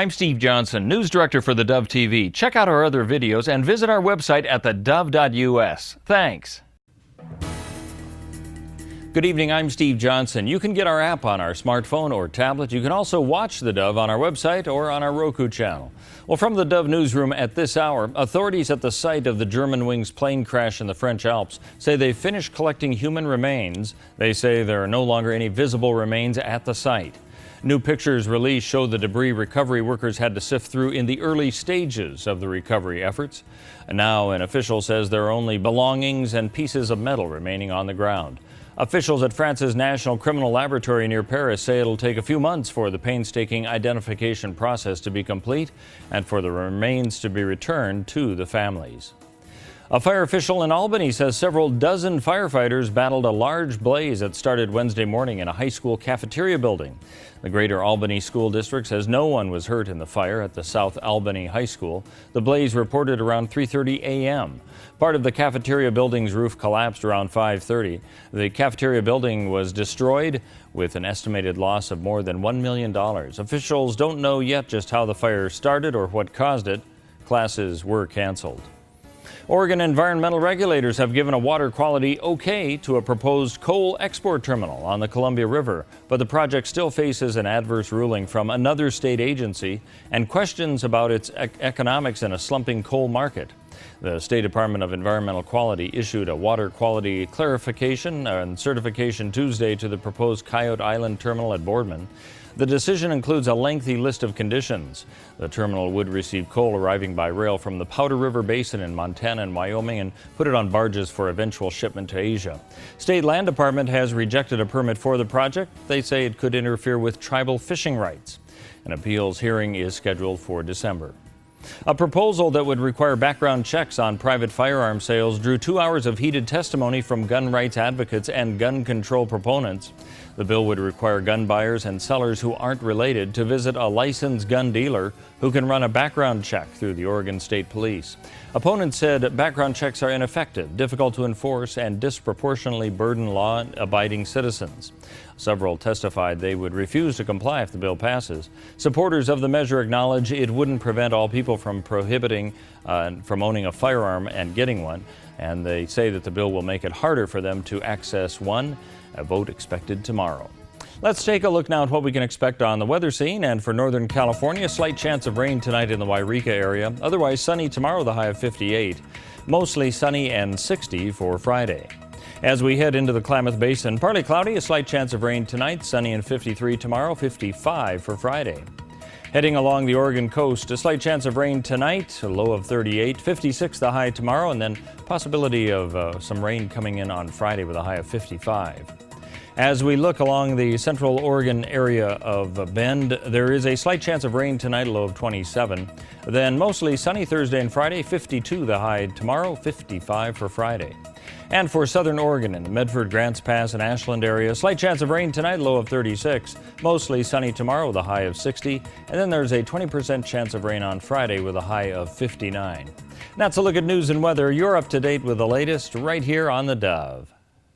I'm Steve Johnson, News Director for theDove TV. Check out our other videos and visit our website at theDove.us. Thanks. Good evening, I'm Steve Johnson. You can get our app on our smartphone or tablet. You can also watch theDove on our website or on our Roku channel. Well, from the Dove newsroom at this hour, authorities at the site of the Germanwings plane crash in the French Alps say they've finished collecting human remains. They say there are no longer any visible remains at the site. New pictures released show the debris recovery workers had to sift through in the early stages of the recovery efforts. Now an official says there are only belongings and pieces of metal remaining on the ground. Officials at France's National Criminal Laboratory near Paris say it'll take a few months for the painstaking identification process to be complete and for the remains to be returned to the families. A fire official in Albany says several dozen firefighters battled a large blaze that started Wednesday morning in a high school cafeteria building. The Greater Albany School District says no one was hurt in the fire at the South Albany High School. The blaze reported around 3:30 a.m. Part of the cafeteria building's roof collapsed around 5:30. The cafeteria building was destroyed with an estimated loss of more than $1 million. Officials don't know yet just how the fire started or what caused it. Classes were canceled. Oregon environmental regulators have given a water quality okay to a proposed coal export terminal on the Columbia River, but the project still faces an adverse ruling from another state agency and questions about its economics in a slumping coal market. The State Department of Environmental Quality issued a water quality clarification and certification Tuesday to the proposed Coyote Island terminal at Boardman. The decision includes a lengthy list of conditions. The terminal would receive coal arriving by rail from the Powder River Basin in Montana and Wyoming and put it on barges for eventual shipment to Asia. State Land Department has rejected a permit for the project. They say it could interfere with tribal fishing rights. An appeals hearing is scheduled for December. A proposal that would require background checks on private firearm sales drew 2 hours of heated testimony from gun rights advocates and gun control proponents. The bill would require gun buyers and sellers who aren't related to visit a licensed gun dealer who can run a background check through the Oregon State Police. Opponents said background checks are ineffective, difficult to enforce, and disproportionately burden law-abiding citizens. Several testified they would refuse to comply if the bill passes. Supporters of the measure acknowledge it wouldn't prevent all people from prohibiting from owning a firearm and getting one, and they say that the bill will make it harder for them to access one. A vote expected tomorrow. Let's take a look now at what we can expect on the weather scene. And for Northern California, slight chance of rain tonight in the Wairika area. Otherwise sunny tomorrow, the high of 58. Mostly sunny and 60 for Friday. As we head into the Klamath Basin, partly cloudy, a slight chance of rain tonight, sunny and 53 tomorrow, 55 for Friday. Heading along the Oregon coast, a slight chance of rain tonight, a low of 38, 56 the high tomorrow, and then possibility of some rain coming in on Friday with a high of 55. As we look along the central Oregon area of Bend, there is a slight chance of rain tonight, a low of 27. Then mostly sunny Thursday and Friday, 52 the high tomorrow, 55 for Friday. And for southern Oregon in the Medford, Grants Pass, and Ashland area, slight chance of rain tonight, low of 36. Mostly sunny tomorrow with a high of 60. And then there's a 20% chance of rain on Friday with a high of 59. That's a look at news and weather. You're up to date with the latest right here on theDove.